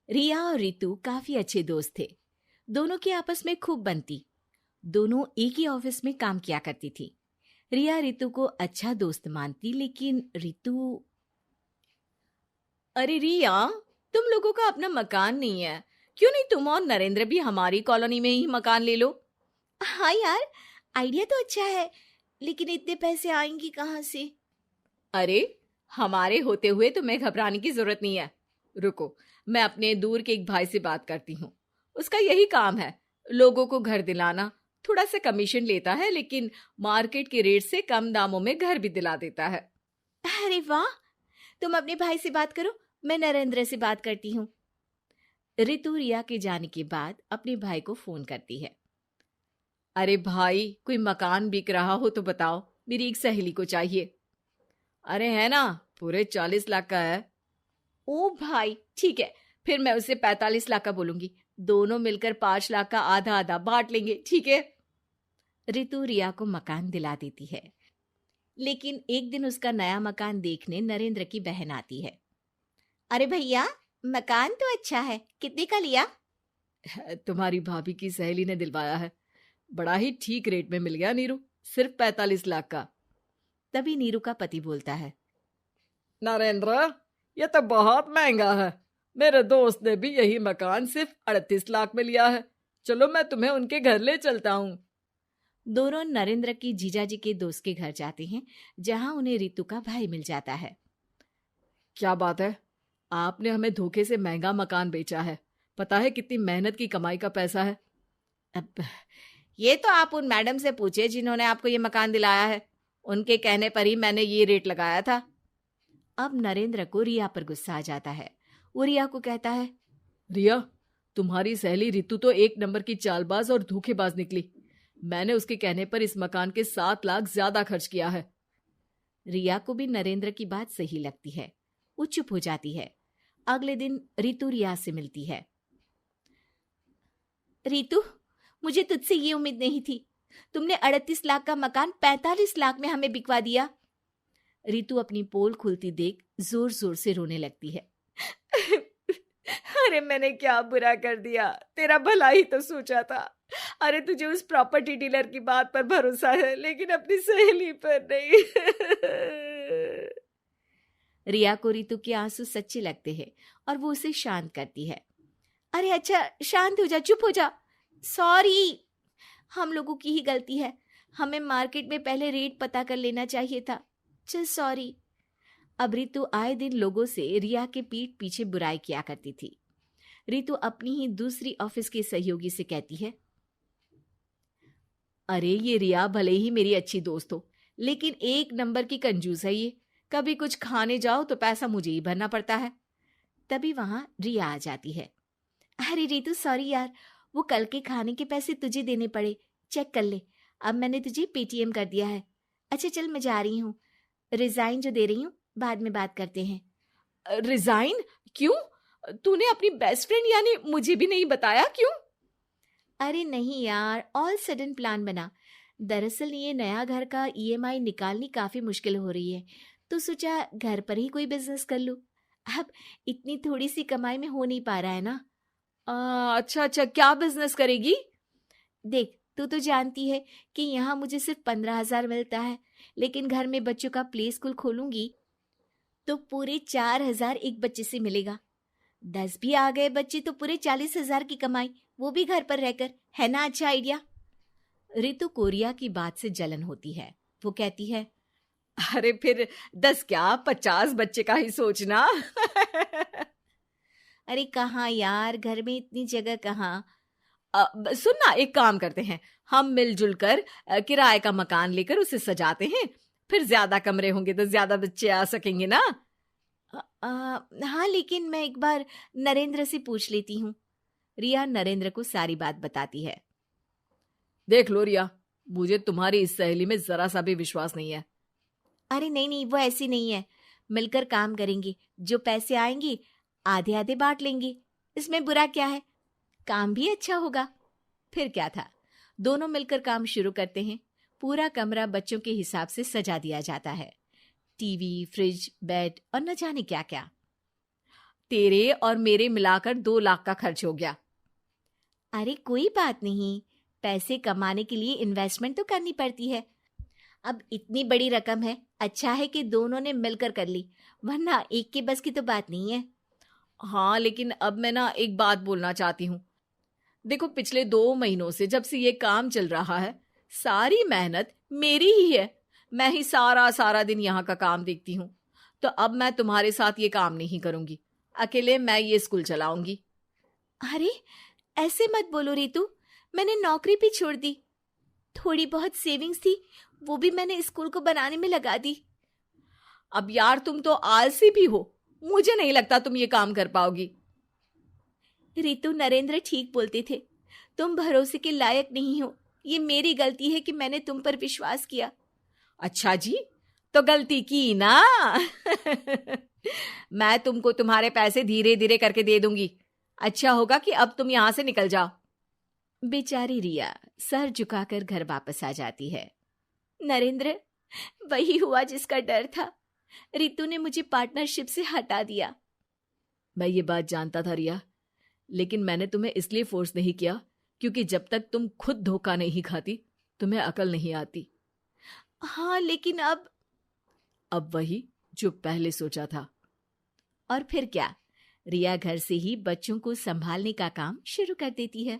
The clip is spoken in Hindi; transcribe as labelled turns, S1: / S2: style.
S1: रिया और रितु काफी अच्छे दोस्त थे। दोनों की आपस में खूब बनती। दोनों एक ही ऑफिस में काम किया करती थी। रिया रितु को अच्छा दोस्त मानती, लेकिन रितु। अरे रिया, तुम लोगों का अपना मकान नहीं है, क्यों नहीं तुम और नरेंद्र भी हमारी कॉलोनी में ही मकान ले लो? हाँ यार, आइडिया तो अच्छा है, लेकिन इतने पैसे आएंगे कहाँ से? अरे, हमारे होते हुए तुम्हें घबराने की जरूरत नहीं है। रुको, मैं अपने दूर के एक भाई से बात करती हूँ। उसका यही काम है, लोगों को घर दिलाना। थोड़ा सा कमीशन लेता है, लेकिन मार्केट के रेट से कम दामों में घर भी दिला देता है। अरे वाह, तुम अपने भाई से बात करो, मैं नरेंद्र से बात करती हूँ। रितु रिया के जाने के बाद अपने भाई को फोन करती है। अरे भाई, कोई मकान बिक रहा हो तो बताओ, मेरी एक सहेली को चाहिए। अरे है ना, पूरे 40 लाख का है। ओ भाई, ठीक है, फिर मैं उसे 45 लाख का बोलूंगी। दोनों मिलकर 5 लाख का आधा आधा बांट लेंगे, ठीक है? रितु रिया को मकान दिला देती है, लेकिन एक दिन उसका नया मकान देखने नरेंद्र की बहन आती है। अरे भैया, मकान तो अच्छा है, कितने का लिया? तुम्हारी भाभी की सहेली ने दिलवाया है, बड़ा ही ठीक रेट में मिल गया नीरू, सिर्फ 45 लाख का। तभी नीरू का पति बोलता है। नरेंद्र, ये तो बहुत महंगा है। मेरे दोस्त ने भी यही मकान सिर्फ 38 लाख में लिया है। चलो, मैं तुम्हें उनके घर ले चलता हूँ। दोनों नरेंद्र की जीजाजी के दोस्त के घर जाते हैं, जहां उन्हें रितु का भाई मिल जाता है। क्या बात है, आपने हमें धोखे से महंगा मकान बेचा है। पता है कितनी मेहनत की कमाई का पैसा है। अब ये तो आप उन मैडम से पूछे जिन्होंने आपको ये मकान दिलाया है। उनके कहने पर ही मैंने ये रेट लगाया था। अब नरेंद्र को रिया पर गुस्सा आ जाता है। वो रिया को कहता है, रिया, तुम्हारी सहेली रितु तो एक नंबर की चालबाज और धोखेबाज निकली। मैंने उसके कहने पर इस मकान के 7 लाख ज्यादा खर्च किया है। रिया को भी नरेंद्र की बात सही लगती है। वो चुप हो जाती है। अगले दिन रितु रिया से मिलती है। रितु, मुझे तुझसे ये उम्मीद नहीं थी। तुमने 38 लाख का मकान 45 लाख में हमें बिकवा दिया। रितु अपनी पोल खुलती देख जोर जोर से रोने लगती है। अरे मैंने क्या बुरा कर दिया, तेरा भला ही तो सोचा था। अरे तुझे उस प्रॉपर्टी डीलर की बात पर भरोसा है, लेकिन अपनी सहेली पर नहीं। रिया को रितु के आंसू सच्चे लगते हैं और वो उसे शांत करती है। अरे अच्छा, शांत हो जा, चुप हो जा। सॉरी, हम लोगों की ही गलती है। हमें मार्केट में पहले रेट पता कर लेना चाहिए था। चल सॉरी। अब रितु आए दिन लोगों से रिया के पीठ पीछे बुराई किया करती थी। रितु अपनी ही दूसरी ऑफिस के सहयोगी से कहती है, अरे ये रिया भले ही मेरी अच्छी दोस्त हो, लेकिन एक नंबर की कंजूस है ये। कभी कुछ खाने जाओ तो पैसा मुझे ही भरना पड़ता है। तभी वहां रिया आ जाती है। अरे रितु, सॉरी यार, वो कल के खाने के पैसे तुझे देने पड़े, चेक कर ले। अब मैंने तुझे पेटीएम कर दिया है। अच्छा चल, मैं जा रही हूँ। रिजाइन जो दे रही हूँ, बाद में बात करते हैं। रिजाइन? क्यों? तूने अपनी बेस्ट फ्रेंड यानी मुझे भी नहीं बताया, क्यों? अरे नहीं यार, ऑल सडन प्लान बना। दरअसल ये नया घर का ईएमआई निकालनी काफी मुश्किल हो रही है, तो सोचा घर पर ही कोई बिजनेस कर लूं। अब इतनी थोड़ी सी कमाई में हो नहीं पा रहा है ना। अच्छा अच्छा, क्या बिजनेस करेगी? देख, तू तो जानती है कि यहाँ मुझे सिर्फ 15,000 मिलता है, लेकिन घर में बच्चों का प्ले स्कूल खोलूंगी तो पूरे 4,000 एक बच्चे से मिलेगा। 10 भी आ गए बच्चे तो पूरे 40,000 की कमाई, वो भी घर पर रहकर। है ना अच्छा आइडिया? रितु को रिया की बात से जलन होती है। वो कहती है, अरे फिर 10 क्या, 50 बच्चे का ही सोचना। अरे कहाँ यार, घर में इतनी जगह कहाँ। सुन ना, एक काम करते हैं, हम मिलजुल कर किराए का मकान लेकर उसे सजाते हैं। फिर ज्यादा कमरे होंगे तो ज्यादा बच्चे आ सकेंगे ना। हाँ, लेकिन मैं एक बार नरेंद्र से पूछ लेती हूँ। रिया नरेंद्र को सारी बात बताती है। देख लो रिया, मुझे तुम्हारी इस सहेली में जरा सा भी विश्वास नहीं है। अरे नहीं नहीं, वो ऐसी नहीं है। मिलकर काम करेंगे, जो पैसे आएंगे आधे आधे बांट लेंगे। इसमें बुरा क्या है, काम भी अच्छा होगा। फिर क्या था, दोनों मिलकर काम शुरू करते हैं। पूरा कमरा बच्चों के हिसाब से सजा दिया जाता है। टीवी, फ्रिज, बेड और न जाने क्या क्या। तेरे और मेरे मिलाकर 2 लाख का खर्च हो गया। अरे कोई बात नहीं, पैसे कमाने के लिए इन्वेस्टमेंट तो करनी पड़ती है। अब इतनी बड़ी रकम है, अच्छा है कि दोनों ने मिलकर कर ली, वरना एक के बस की तो बात नहीं है। हाँ, लेकिन अब मैं ना एक बात बोलना चाहती हूँ। देखो, पिछले 2 महीनों से जब से ये काम चल रहा है, सारी मेहनत मेरी ही है। मैं ही सारा सारा दिन यहाँ का काम देखती हूँ। तो अब मैं तुम्हारे साथ ये काम नहीं करूंगी, अकेले मैं ये स्कूल चलाऊंगी। अरे ऐसे मत बोलो रितु, मैंने नौकरी भी छोड़ दी। थोड़ी बहुत सेविंग्स थी, वो भी मैंने स्कूल को बनाने में लगा दी। अब यार, तुम तो आलसी भी हो, मुझे नहीं लगता तुम ये काम कर पाओगी। रितु, नरेंद्र ठीक बोलते थे, तुम भरोसे के लायक नहीं हो। ये मेरी गलती है कि मैंने तुम पर विश्वास किया। अच्छा जी, तो गलती की ना। मैं तुमको तुम्हारे पैसे धीरे धीरे करके दे दूंगी। अच्छा होगा कि अब तुम यहां से निकल जाओ। बेचारी रिया सर झुकाकर घर वापस आ जाती है। नरेंद्र, वही हुआ जिसका डर था। रितु ने मुझे पार्टनरशिप से हटा दिया। मैं ये बात जानता था रिया, लेकिन मैंने तुम्हें इसलिए फोर्स नहीं किया क्योंकि जब तक तुम खुद धोखा नहीं खाती तुम्हें अकल नहीं आती। हाँ, लेकिन अब वही जो पहले सोचा था। और फिर क्या, रिया घर से ही बच्चों को संभालने का काम शुरू कर देती है।